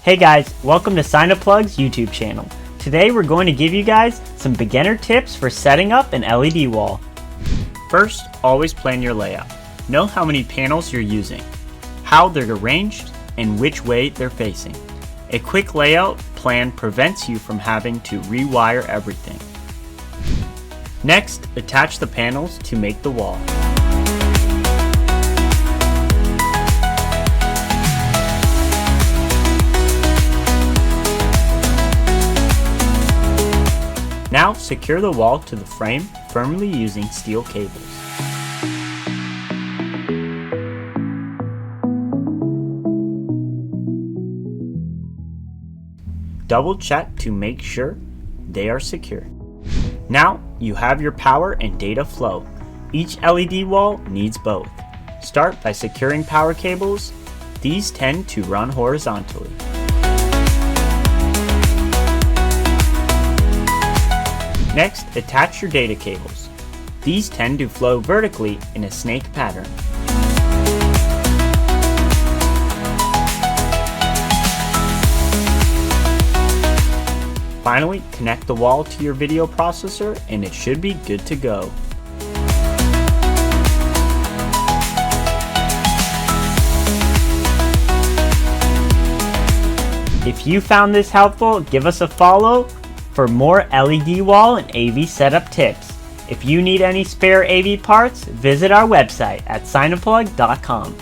Hey guys, welcome to Sign-A-Plug's YouTube channel. Today we're going to give you guys some beginner tips for setting up an LED wall. First, always plan your layout. Know how many panels you're using, how they're arranged, and which way they're facing. A quick layout plan prevents you from having to rewire everything. Next, attach the panels to make the wall. Now secure the wall to the frame firmly using steel cables. Double check to make sure they are secure. Now you have your power and data flow. Each LED wall needs both. Start by securing power cables. These tend to run horizontally. Next, attach your data cables. These tend to flow vertically in a snake pattern. Finally, connect the wall to your video processor and it should be good to go. If you found this helpful, give us a follow for more LED wall and AV setup tips. If you need any spare AV parts, visit our website at signaplug.com.